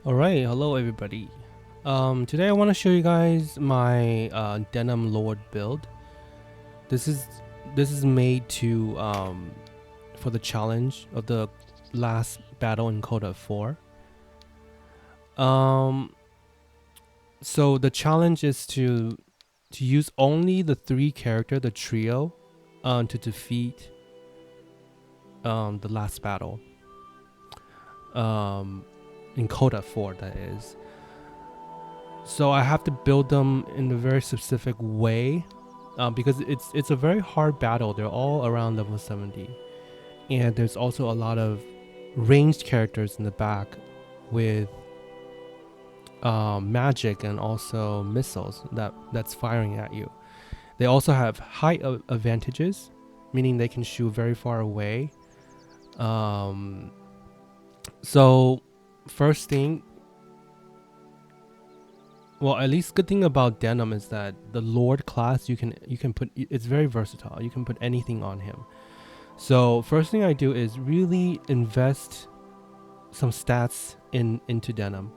Alright, hello everybody. Today I want to show you guys my Denem Lord build. This is made to for the challenge of the last battle in Coda 4. So the challenge is to use only the 3 character, the trio, to defeat the last battle. In Coda 4, that is. So I have to build them in a very specific way, because it's a very hard battle. They're all around level 70, and there's also a lot of ranged characters in the back with magic and also missiles that's firing at you. They also have height advantages, meaning they can shoot very far away. So first thing, well, at least good thing about Denem is that the Lord class you can put, it's very versatile. You can put anything on him. So first thing I do is really invest some stats into Denem.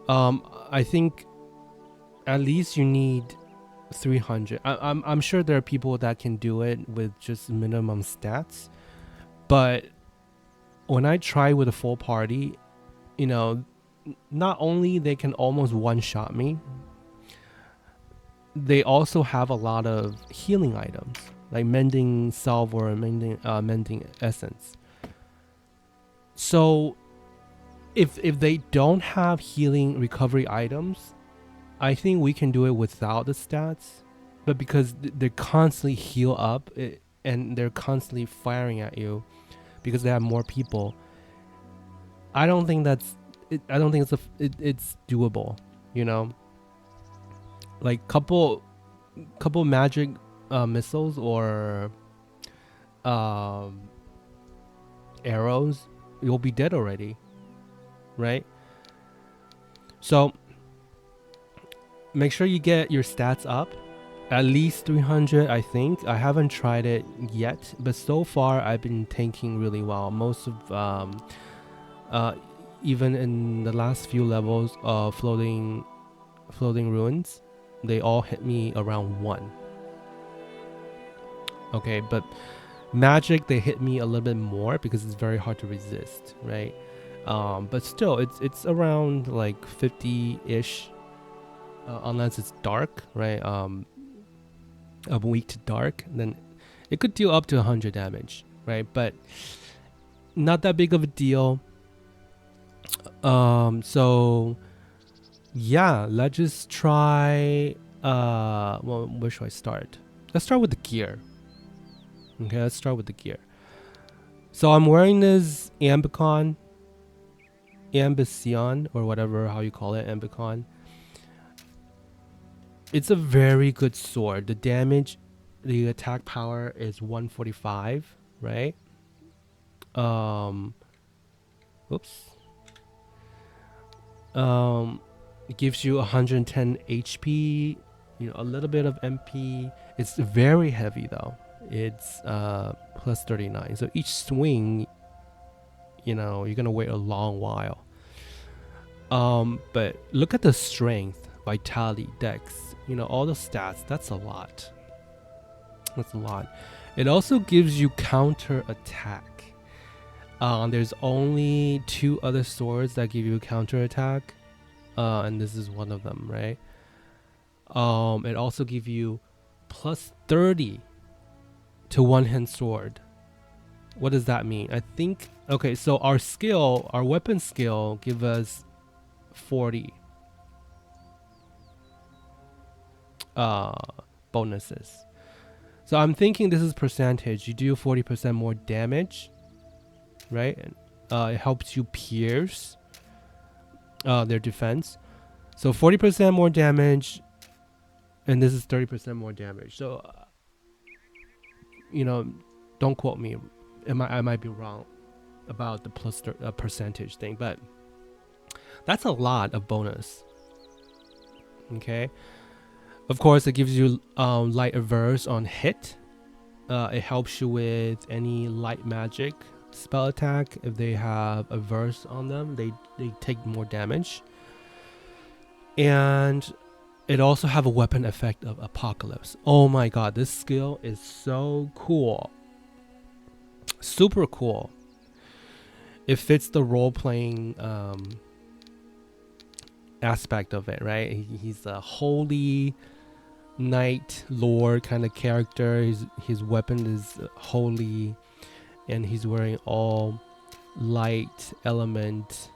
I think at least you need 300. I'm sure there are people that can do it with just minimum stats, but when I try with a full party, not only they can almost one-shot me, they also have a lot of healing items like mending salve or mending essence. So if they don't have healing recovery items, I think we can do it without the stats. But because they constantly heal up and they're constantly firing at you because they have more people, I don't think it's doable, like couple magic missiles or arrows, you'll be dead already, right? So make sure you get your stats up at least 300. I think I haven't tried it yet, but so far I've been tanking really well. Most of even in the last few levels of floating ruins, they all hit me around 1. Okay, but magic, they hit me a little bit more because it's very hard to resist, right? But still, it's around like 50-ish, unless it's dark, right? I'm weak to dark, then it could deal up to 100 damage, right? But not that big of a deal. So yeah, let's just try. Well, where should I start? Let's start with the gear. Okay, let's start with the gear. So I'm wearing this Ambicon, or whatever how you call it, Ambicon. It's a very good sword. The damage, the attack power is 145, right? Oops. It gives you 110 HP, a little bit of MP. It's very heavy though. It's plus 39. So each swing, you're gonna wait a long while. But look at the strength, vitality, dex, all the stats. That's a lot. That's a lot. It also gives you counter attack. There's only 2 other swords that give you counter attack, and this is one of them, right? It also gives you plus 30 to one-hand sword. What does that mean? I think, okay, so our weapon skill give us 40 bonuses. So I'm thinking this is percentage. You do 40% more damage, right? It helps you pierce their defense. So 40% more damage, and this is 30% more damage. So don't quote me. I might be wrong about the plus percentage thing, but that's a lot of bonus. Okay, of course it gives you light averse on hit. It helps you with any light magic spell attack, if they have a verse on them, they take more damage. And it also have a weapon effect of Apocalypse. Oh my god, this skill is so cool. Super cool. It fits the role-playing aspect of it, right? He's a holy knight lord kind of character. His weapon is holy, and he's wearing all light element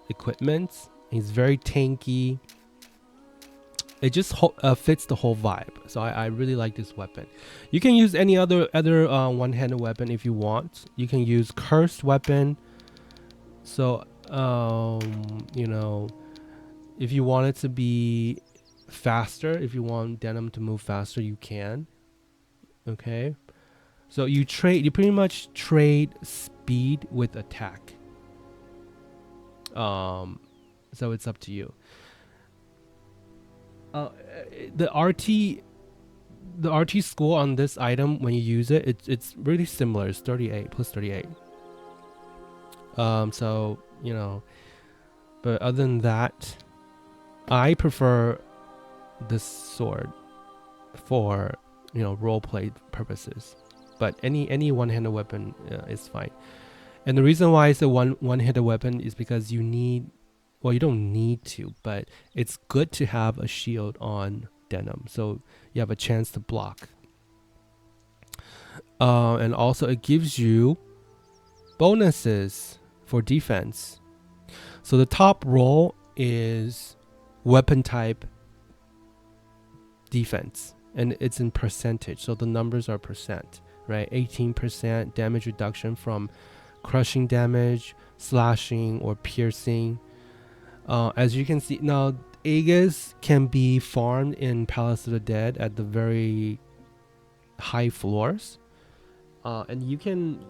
equipment. He's very tanky. It just fits the whole vibe. So I really like this weapon. You can use any other one-handed weapon if you want. You can use cursed weapon. So you know, if you want it to be faster, if you want Denem to move faster, you can. Okay, so you pretty much trade speed with attack. So it's up to you. The RT score on this item when you use it, it's really similar. It's 38 plus 38. So you know, but other than that, I prefer this sword for, you know, roleplay purposes. But any one-handed weapon is fine. And the reason why it's a one-handed weapon is because you need, well, you don't need to, but it's good to have a shield on Denem, so you have a chance to block. And also it gives you bonuses for defense. So the top roll is weapon type defense, and it's in percentage, so the numbers are percent, right? 18% damage reduction from crushing damage, slashing, or piercing. As you can see now, Aegis can be farmed in Palace of the Dead at the very high floors, and you can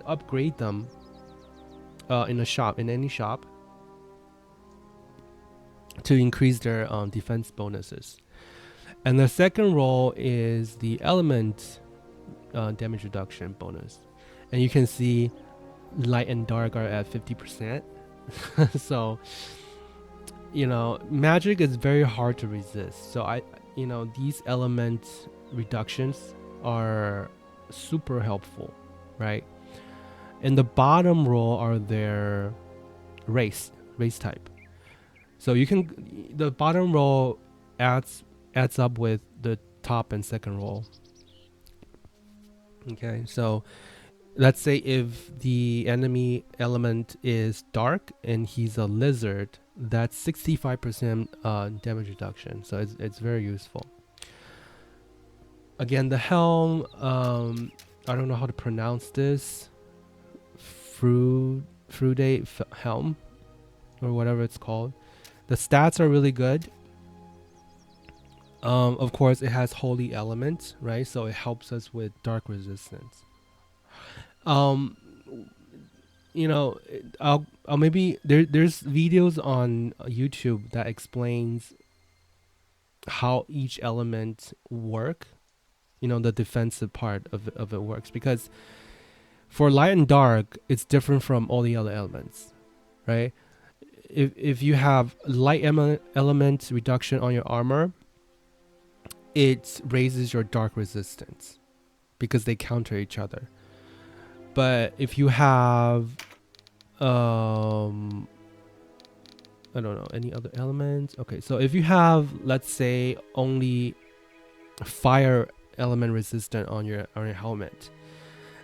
upgrade them in a shop, in any shop, to increase their defense bonuses. And the second roll is the element damage reduction bonus, and you can see light and dark are at 50%. So you know, magic is very hard to resist. So you know, these element reductions are super helpful, right? And the bottom row are their race type. So you can, the bottom row adds up with the top and second row. Okay, so let's say if the enemy element is dark and he's a lizard, that's 65% damage reduction. So it's very useful. Again, the helm, I don't know how to pronounce this. Frude helm, or whatever it's called. The stats are really good. Of course, it has holy element, right? So it helps us with dark resistance. You know, I'll maybe there's videos on YouTube that explains how each element work. You know, the defensive part of it works, because for light and dark, it's different from all the other elements, right? If you have light element reduction on your armor, it raises your dark resistance because they counter each other. But if you have I don't know, any other elements. Okay, so if you have, let's say, only fire element resistant on your helmet,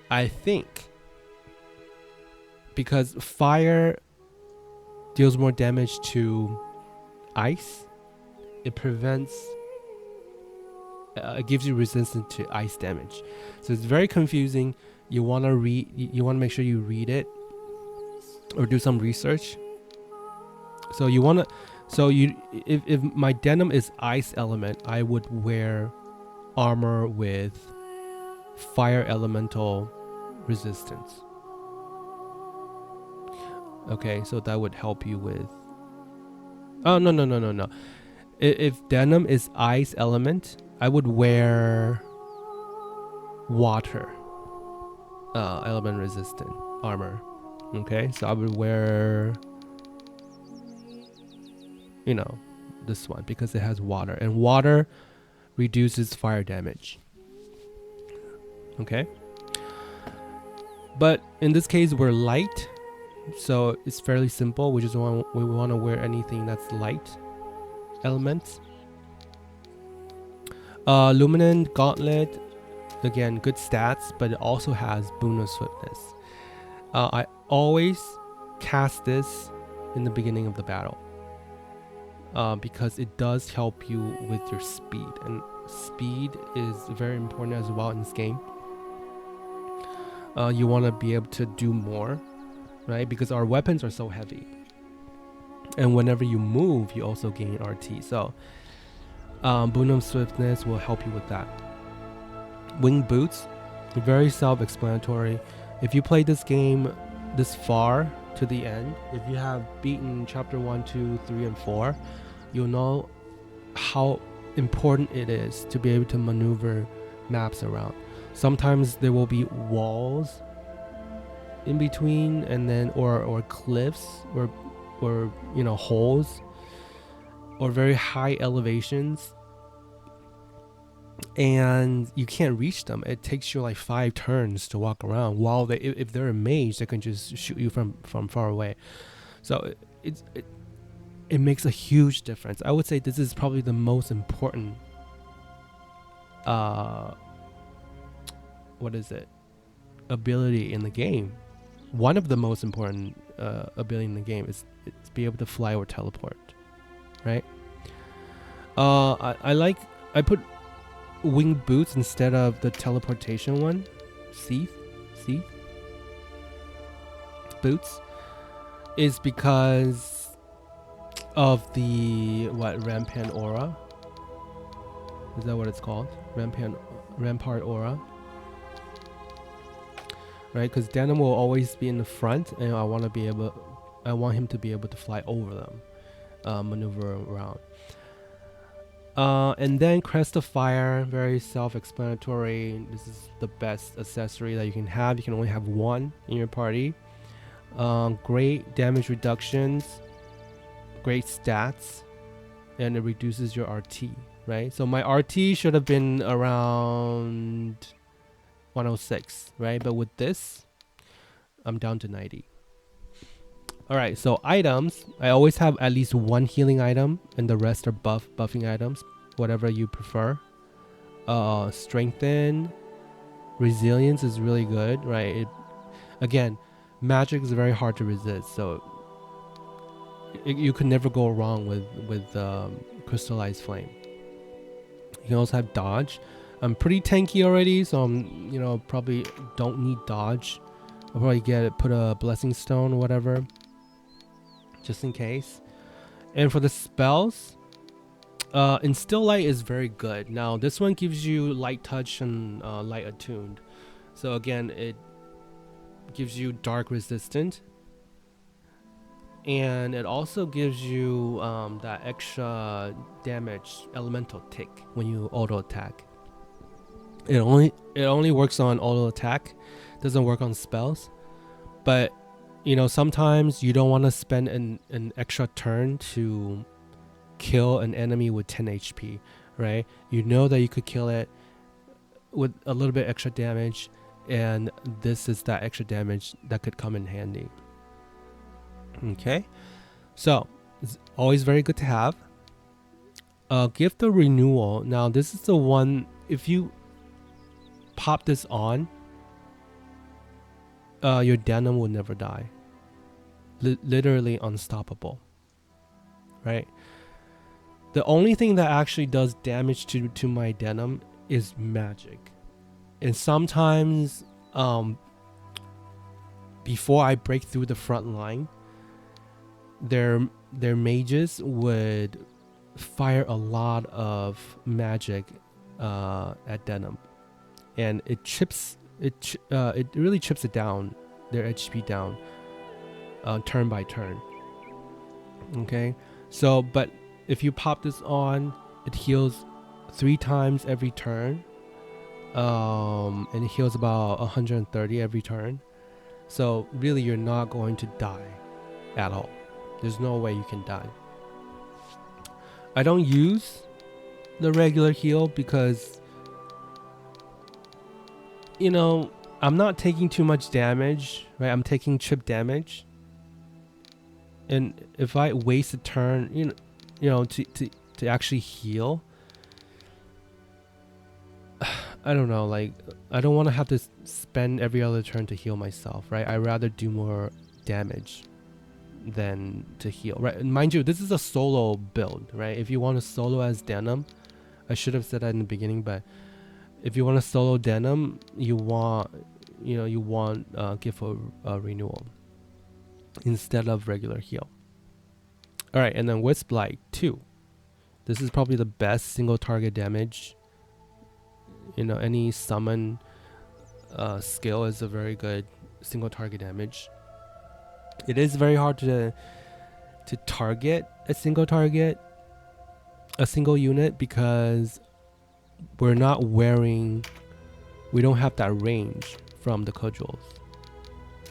I think because fire deals more damage to ice, it prevents it gives you resistance to ice damage. So it's very confusing. You want to make sure you read it or do some research. So you want to, if my Denem is ice element, I would wear armor with fire elemental resistance. Okay, so that would help you with, oh no. If Denem is ice element, I would wear water element resistant. armor. Okay, so I would wear, you know, this one because it has water, and water reduces fire damage. Okay, but in this case we're light, so it's fairly simple. We want to wear anything that's light elements. Luminant Gauntlet, again, good stats, but it also has boon of swiftness. I always cast this in the beginning of the battle because it does help you with your speed, and speed is very important as well in this game. You want to be able to do more, right? Because our weapons are so heavy, and whenever you move, you also gain RT. So boon of swiftness will help you with that. Winged boots, very self-explanatory. If you play this game this far to the end, if you have beaten chapter 1, 2, 3, and 4, you'll know how important it is to be able to maneuver maps around. Sometimes there will be walls in between, and then or cliffs, or you know, holes, or very high elevations, and you can't reach them. It takes you like 5 turns to walk around, while if they're a mage, they can just shoot you from far away. So it makes a huge difference. I would say this is probably the most important ability in the game. One of the most important ability in the game is to be able to fly or teleport, right? I put winged boots instead of the teleportation one. Seath boots is because of the rampant aura. Is that what it's called? Rampart aura, right? Because Denem will always be in the front, and I want him to be able to fly over them, maneuver around. And then Crest of Fire, very self-explanatory. This is the best accessory that you can have. You can only have one in your party. Great damage reductions, great stats, and it reduces your RT, right? So my RT should have been around 106, right? But with this, I'm down to 90. Alright, so items, I always have at least one healing item, and the rest are buffing items, whatever you prefer. Strengthen, resilience is really good, right? Again, magic is very hard to resist, so you can never go wrong with crystallized flame. You can also have dodge. I'm pretty tanky already, so I'm probably don't need dodge. I'll probably put a blessing stone or whatever, just in case. And for the spells, Instill Light is very good. Now this one gives you light touch and light attuned, so again it gives you dark resistant, and it also gives you that extra damage elemental tick when you auto attack. It only works on auto attack, doesn't work on spells. But sometimes you don't want to spend an extra turn to kill an enemy with 10 HP, right? You know that you could kill it with a little bit extra damage, and this is that extra damage that could come in handy. Okay, so it's always very good to have. Gift of Renewal. Now this is the one, if you pop this on, your Denem will never die. Literally unstoppable, right? The only thing that actually does damage to my Denem is magic, and sometimes before I break through the front line, their mages would fire a lot of magic at Denem, and it really chips it down, their HP down, turn by turn. Okay, so but if you pop this on, it heals 3 times every turn, and it heals about 130 every turn. So really, you're not going to die at all. There's no way you can die. I don't use the regular heal because, you know, I'm not taking too much damage, right? I'm taking chip damage. And if I waste a turn, to actually heal, I don't know, like, I don't want to have to spend every other turn to heal myself, right? I'd rather do more damage than to heal, right? And mind you, this is a solo build, right? If you want to solo as Denem, I should have said that in the beginning, but if you want to solo Denem, you want Gift of Renewal instead of regular heal. All right, and then Wisp Light 2. This is probably the best single target damage. Any summon skill is a very good single target damage. It is very hard to target a single unit because we don't have that range from the cudgels.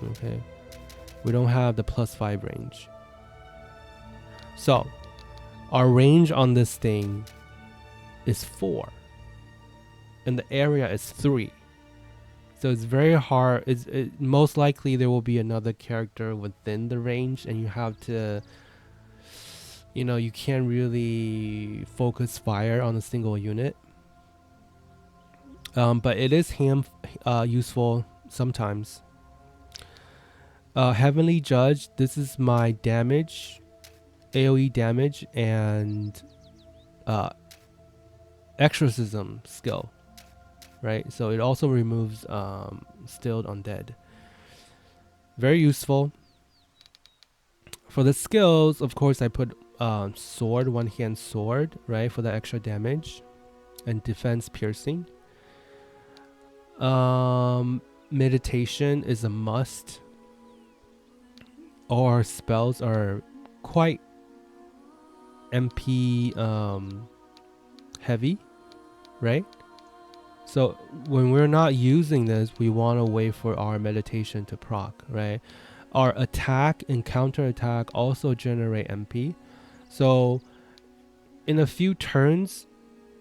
Okay, we don't have the +5 range. So our range on this thing is 4 and the area is 3. So it's very hard. Most likely there will be another character within the range, and you have to, you can't really focus fire on a single unit. But it is useful sometimes. Heavenly Judge, this is my damage, AoE damage, and exorcism skill. Right, so it also removes stilled undead. Very useful. For the skills, of course, I put sword, one hand sword, right, for the extra damage, and defense piercing. Meditation is a must. All our spells are quite MP heavy, right? So when we're not using this, we want to wait for our meditation to proc, right? Our attack and counter attack also generate MP. So in a few turns,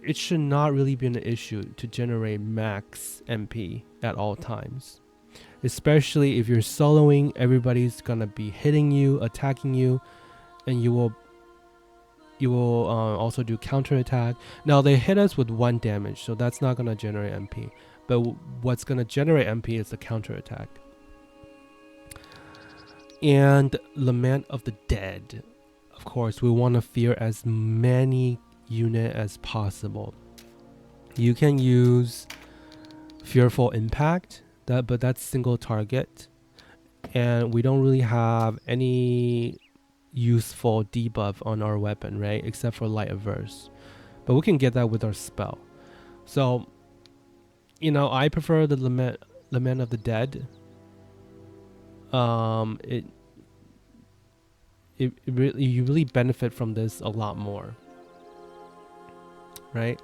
it should not really be an issue to generate max MP at all times. Especially if you're soloing, everybody's gonna be hitting you, attacking you, and you will also do counter attack. Now they hit us with 1 damage, so that's not gonna generate MP. But what's gonna generate MP is the counter attack. And Lament of the Dead. Of course, we want to fear as many units as possible. You can use Fearful Impact, but that's single target, and we don't really have any useful debuff on our weapon, right, except for light averse, but we can get that with our spell. So I prefer the lament of the dead. You really benefit from this a lot more, right?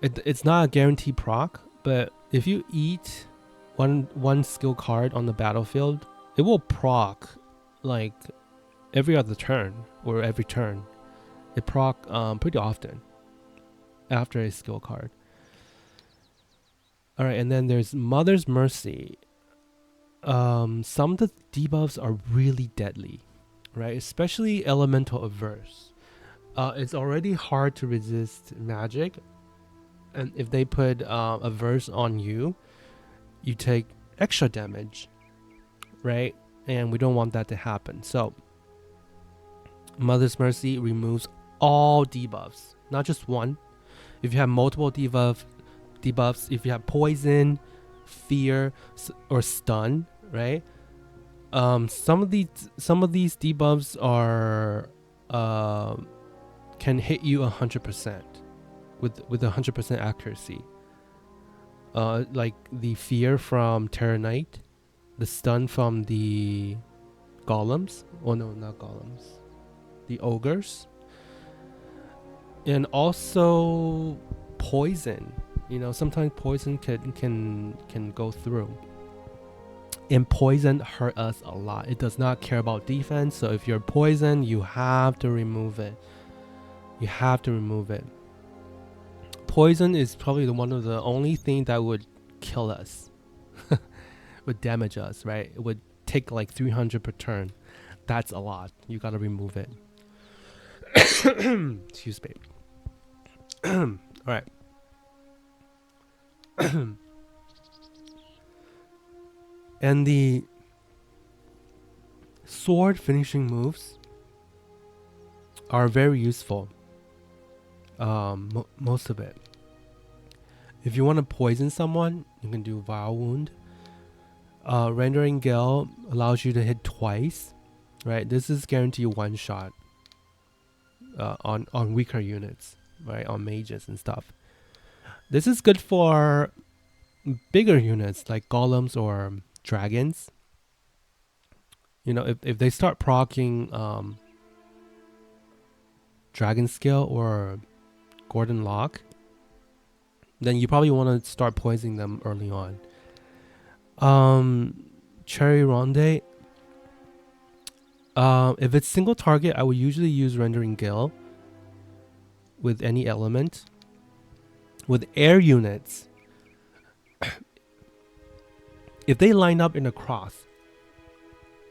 It's not a guaranteed proc, but if you eat one skill card on the battlefield, it will proc like every other turn or every turn. It proc pretty often after a skill card. All right, and then there's Mother's Mercy. Some of the debuffs are really deadly, right? Especially elemental averse. It's already hard to resist magic, and if they put averse on you, you take extra damage, right? And we don't want that to happen. So Mother's Mercy removes all debuffs, not just one. If you have multiple debuffs, if you have poison, fear, or stun, right? Some of these debuffs are can hit you 100% with 100% accuracy. Like the fear from Terra Knight, the stun from the golems. Oh no, not golems. The ogres. And also poison. Sometimes poison can go through. And poison hurt us a lot. It does not care about defense. So if you're poisoned, you have to remove it. You have to remove it. Poison is probably one of the only thing that would kill us. Would damage us, right? It would take like 300 per turn. That's a lot. You gotta remove it. Excuse me. All right. And the sword finishing moves are very useful. Most of it. If you want to poison someone, you can do Vile Wound. Rendering Gale allows you to hit twice, right? This is guaranteed one shot on weaker units, right? On mages and stuff. This is good for bigger units like golems or dragons. You know, if they start proccing Dragon Skill or Gordon Lock, then you probably want to start poisoning them early on. Cherry Ronde. If it's single target, I would usually use Rendering Gale with any element. With air units, if they line up in a cross,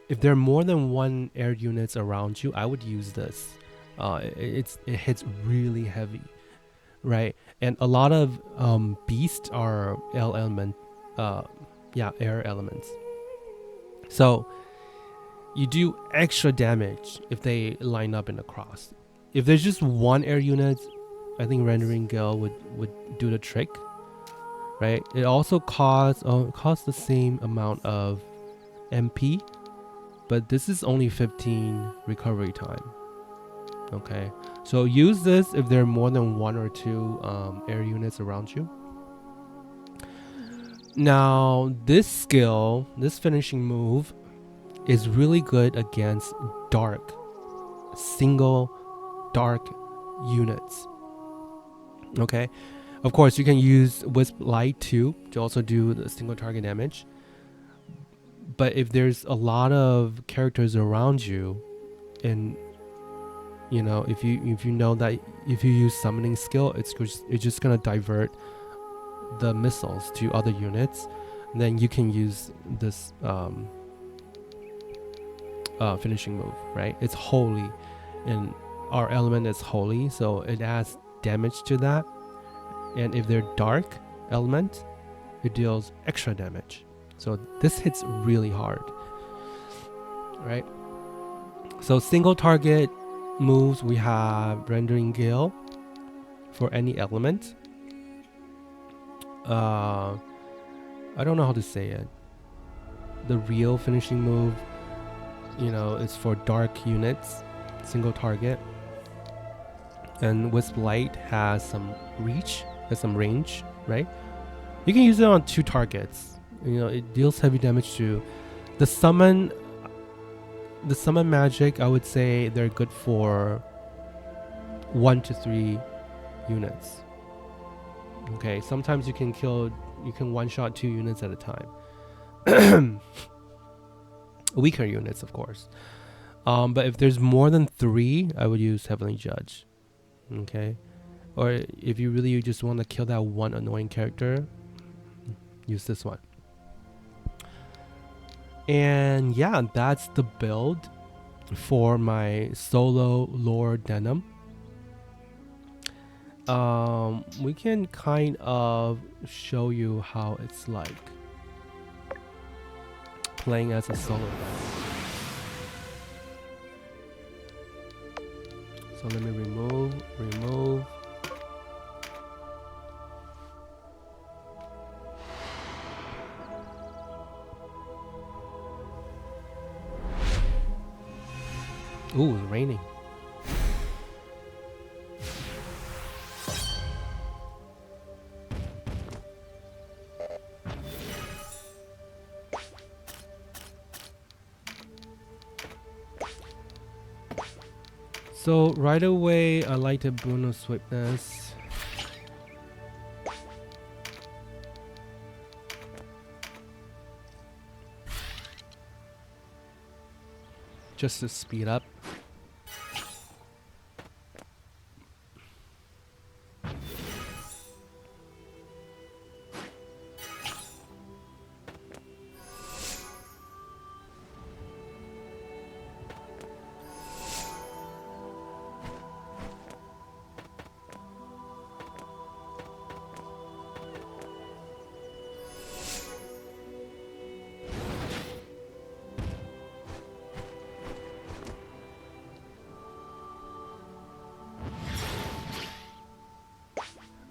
if there are more than one air units around you, I would use this. It hits really heavy, right? And a lot of beasts are air elements. So you do extra damage if they line up in a cross. If there's just one air unit, I think Rendering Gale would do the trick, right? It also costs the same amount of MP, but this is only 15 recovery time. Okay, so use this if there are more than one or two air units around you. Now, this skill, this finishing move, is really good against single dark units. Okay, of course you can use Wisp Light too to also do the single target damage. But if there's a lot of characters around you, and you know, if you know that if you use summoning skill, it's just gonna divert the missiles to other units, then you can use this finishing move, right? It's holy, and our element is holy, so it adds damage to that. And if they're dark element, it deals extra damage. So this hits really hard, right? So single target moves, we have Rendering Gale for any element. I don't know how to say it. The real finishing move, you know, is for dark units, single target. And Wisp Light has some range, right? You can use it on 2 targets. You know, it deals heavy damage to the summon magic. I would say they're good for 1 to 3 units. Okay, sometimes you can one-shot 2 units at a time. Weaker units, of course. But if there's more than 3, I would use Heavenly Judge. Okay, or if you really just want to kill that one annoying character, use this one. And yeah, that's the build for my solo Lord Denem. We can kind of show you how it's like playing as a solo guy. So let me remove. Ooh, it's raining. So right away, I like the Bruno Swiftness. just to speed up.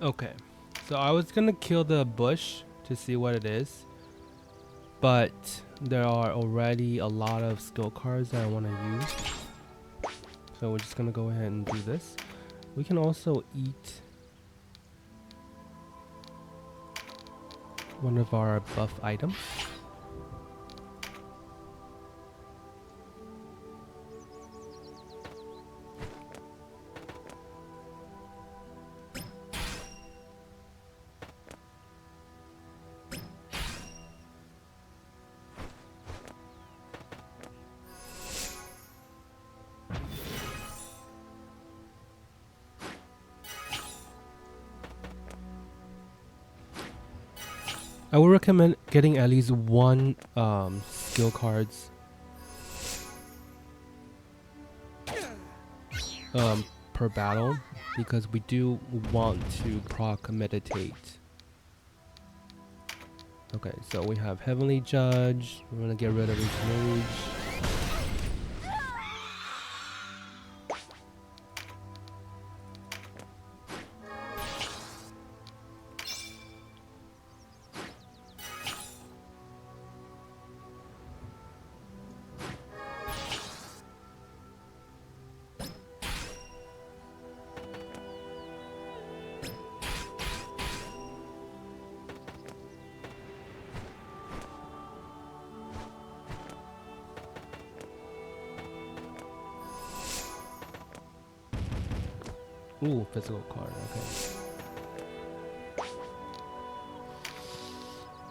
Okay, so I was gonna kill the bush to see what it is, but there are already a lot of skill cards that I want to use, so we're just gonna go ahead and do this. We can also eat one of our buff items. I would recommend getting at least one skill cards per battle, because we do want to proc meditate. Okay, so we have Heavenly Judge. We're gonna get rid of his mage. Ooh, physical card, okay.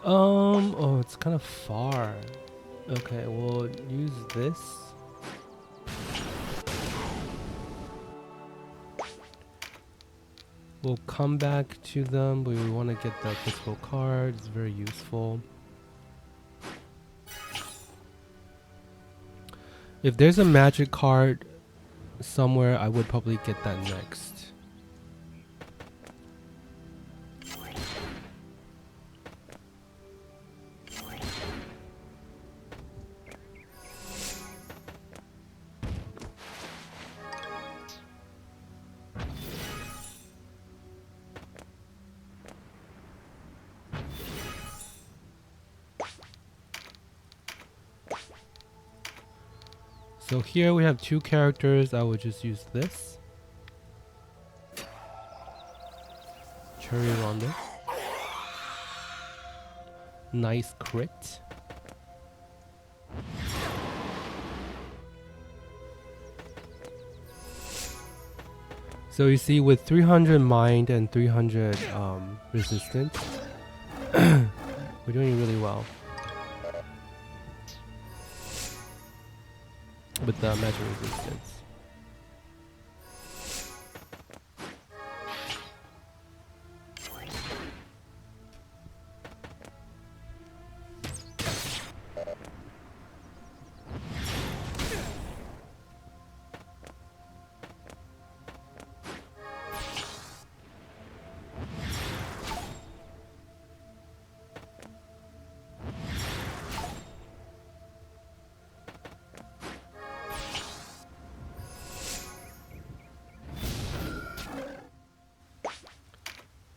Oh, it's kind of far. Okay, we'll use this. We'll come back to them, but we want to get the physical card. It's very useful. If there's a magic card somewhere, I would probably get that next. So here we have two characters. I would just use this. Cherry Rondo. Nice crit. So you see, with 300 mind and 300 resistance, we're doing really well with the magic resistance.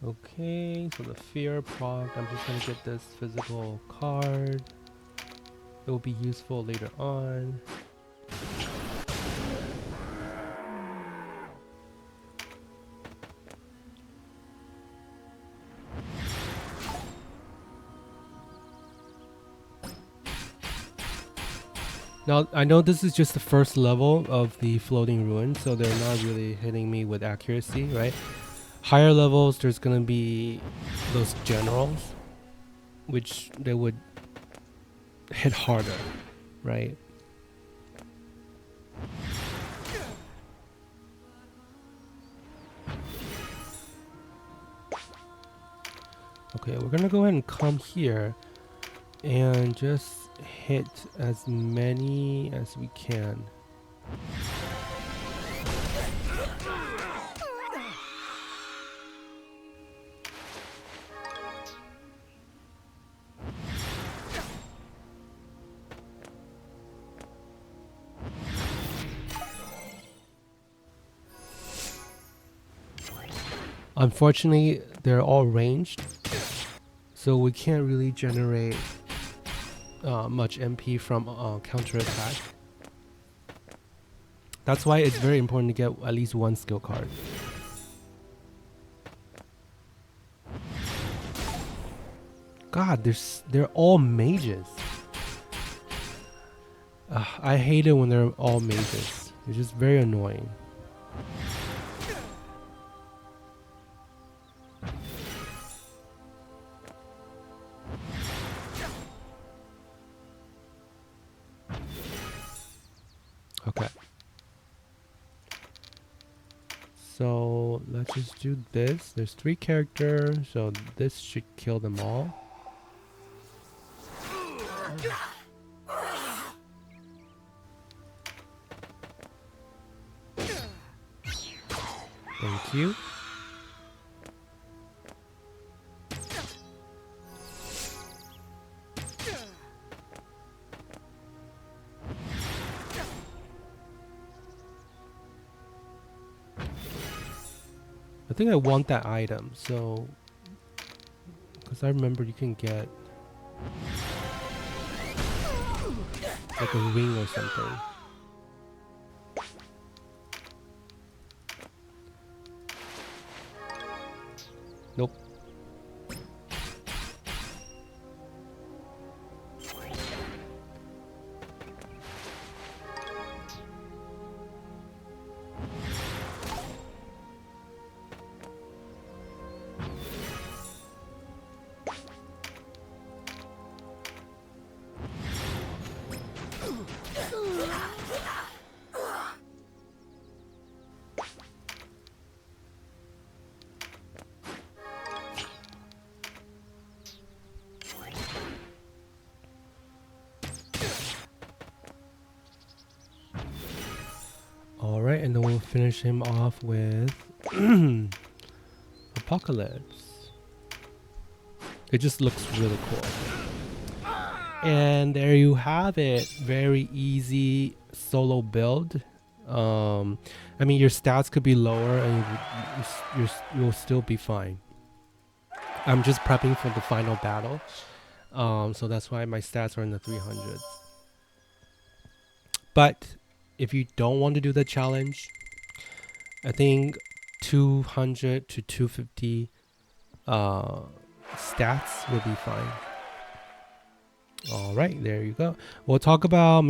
Okay, so the fear proc, I'm just gonna get this physical card. It will be useful later on. Now, I know this is just the first level of the floating ruin, so they're not really hitting me with accuracy, right? Higher levels, there's gonna be those generals, which they would hit harder, right? Okay, we're gonna go ahead and come here and just hit as many as we can. Unfortunately, they're all ranged, so we can't really generate much MP from counter attack. That's why it's very important to get at least one skill card. God, they're all mages. I hate it when they're all mages. It's just very annoying. Okay. So let's just do this. There's 3 characters, so this should kill them all. Thank you. I think I want that item, so because I remember you can get like a ring or something. Nope. Alright, and then we'll finish him off with Apocalypse. It just looks really cool. And there you have it. Very easy solo build. I mean, your stats could be lower and you'll still be fine. I'm just prepping for the final battle. So that's why my stats are in the 300s. But if you don't want to do the challenge, I think 200 to 250 stats will be fine. All right, there you go. We'll talk about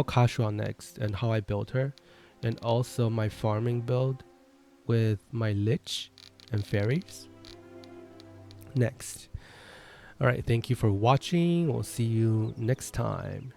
Kashua next and how I built her, and also my farming build with my Lich and fairies next. All right, thank you for watching. We'll see you next time.